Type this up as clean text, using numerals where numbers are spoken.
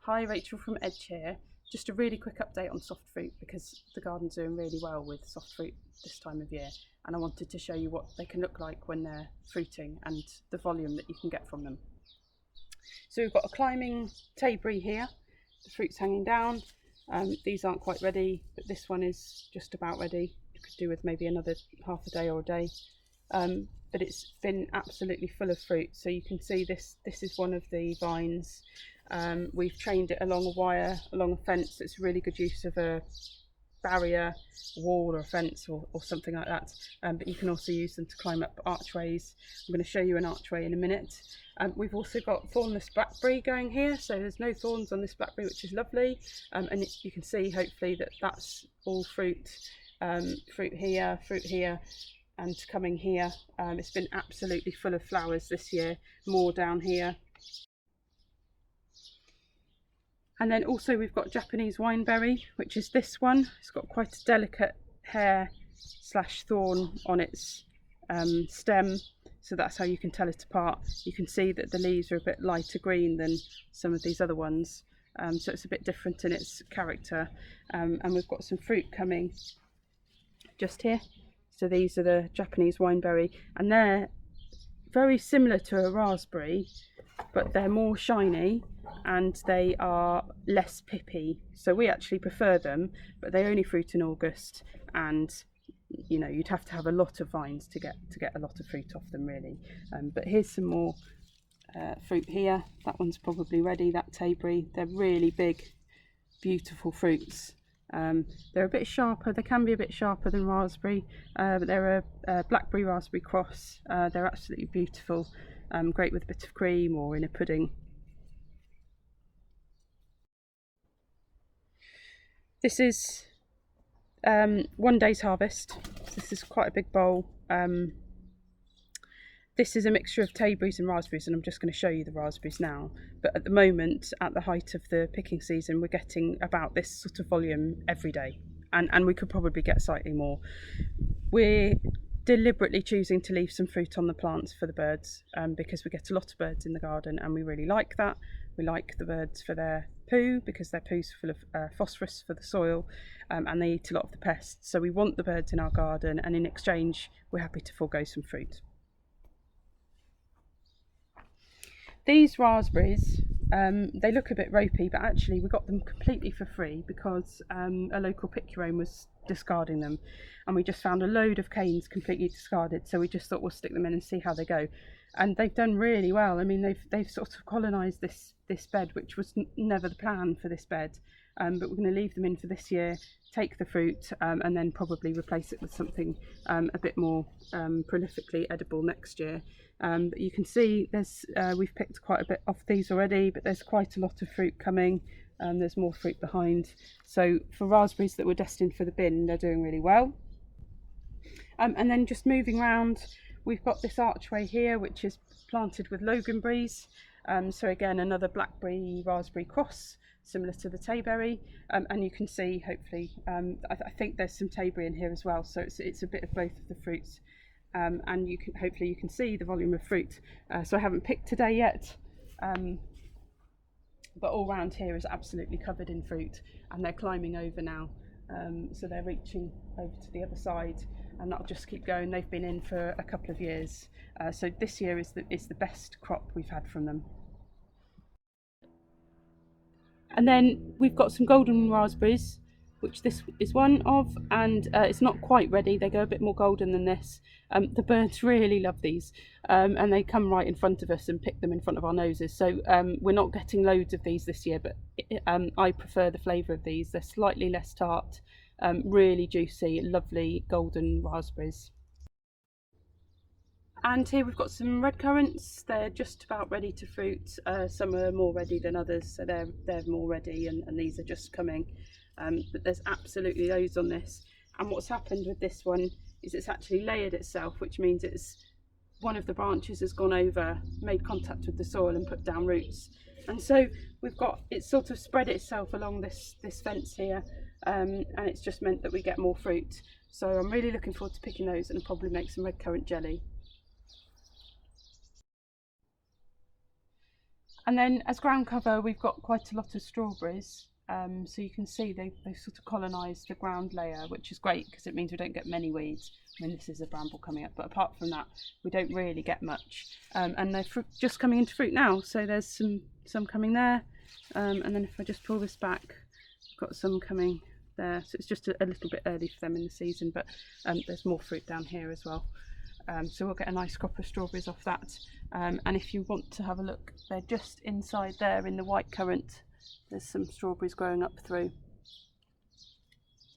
Hi, Rachel from Edge here. Just a really quick update on soft fruit because the garden's doing really well with soft fruit this time of year, and I wanted to show you what they can look like when they're fruiting and the volume that you can get from them. So we've got a climbing tayberry here, the fruit's hanging down. These aren't quite ready, but this one is just about ready. You could do with maybe another half a day or a day. But it's been absolutely full of fruit. So you can see this is one of the vines. We've trained it along a wire, along a fence. It's really good use of a barrier, wall or a fence or something like that. But you can also use them to climb up archways. I'm going to show you an archway in a minute. We've also got thornless blackberry going here, so there's no thorns on this blackberry, which is lovely. And you can see hopefully that that's all fruit. Fruit here, and coming here. It's been absolutely full of flowers this year, more down here. And then also we've got Japanese wineberry, which is this one. It's got quite a delicate hair / thorn on its stem, so that's how you can tell it apart. You can see that the leaves are a bit lighter green than some of these other ones, so it's a bit different in its character. And we've got some fruit coming just here. So these are the Japanese wineberry, and they're very similar to a raspberry, but they're more shiny and they are less pippy. So we actually prefer them, but they only fruit in August, and you know, you'd have to have a lot of vines to get a lot of fruit off them really. But here's some more fruit here. That one's probably ready, that tayberry. They're really big, beautiful fruits. They're a bit sharper, they can be a bit sharper than raspberry, but they're a blackberry raspberry cross. They're absolutely beautiful, great with a bit of cream or in a pudding. This is one day's harvest. This is quite a big bowl. This is a mixture of tayberries and raspberries, and I'm just going to show you the raspberries now. But at the moment, at the height of the picking season, we're getting about this sort of volume every day, and we could probably get slightly more. We're deliberately choosing to leave some fruit on the plants for the birds, because we get a lot of birds in the garden and we really like that. We like the birds for their poo, because their poo's full of phosphorus for the soil, and they eat a lot of the pests. So we want the birds in our garden, and in exchange we're happy to forego some fruit. These raspberries, they look a bit ropey, but actually we got them completely for free because a local pigeon was discarding them, and we just found a load of canes completely discarded, so we just thought we'll stick them in and see how they go. And they've done really well. I mean, they've sort of colonised this bed, which was never the plan for this bed, but we're going to leave them in for this year, take the fruit, and then probably replace it with something a bit more prolifically edible next year. But you can see we've picked quite a bit off these already, but there's quite a lot of fruit coming. There's more fruit behind. So for raspberries that were destined for the bin, they're doing really well. And then just moving around, we've got this archway here, which is planted with loganberries. So again, another blackberry raspberry cross, similar to the tayberry. And you can see, hopefully, I think there's some tayberry in here as well. So it's a bit of both of the fruits. And hopefully you can see the volume of fruit. So I haven't picked today yet, but all round here is absolutely covered in fruit, and they're climbing over now. So they're reaching over to the other side, and that'll just keep going. They've been in for a couple of years, so this year is the best crop we've had from them. And then we've got some golden raspberries, which this is one of, and it's not quite ready. They go a bit more golden than this. The birds really love these, and they come right in front of us and pick them in front of our noses. So we're not getting loads of these this year, but I prefer the flavour of these. They're slightly less tart, really juicy, lovely golden raspberries. And here we've got some red currants. They're just about ready to fruit. Some are more ready than others, so they're more ready, and these are just coming. But there's absolutely loads on this, and what's happened with this one is it's actually layered itself, which means one of the branches has gone over, made contact with the soil and put down roots, and so it's sort of spread itself along this fence here, and it's just meant that we get more fruit. So I'm really looking forward to picking those, and I'll probably make some red currant jelly. And then as ground cover, we've got quite a lot of strawberries. So you can see they sort of colonised the ground layer, which is great because it means we don't get many weeds. I mean, this is a bramble coming up, but apart from that, we don't really get much. And they're just coming into fruit now, so there's some coming there. And then if I just pull this back, I've got some coming there. So it's just a little bit early for them in the season, but there's more fruit down here as well. So we'll get a nice crop of strawberries off that. And if you want to have a look, they're just inside there in the white currant. There's some strawberries growing up through.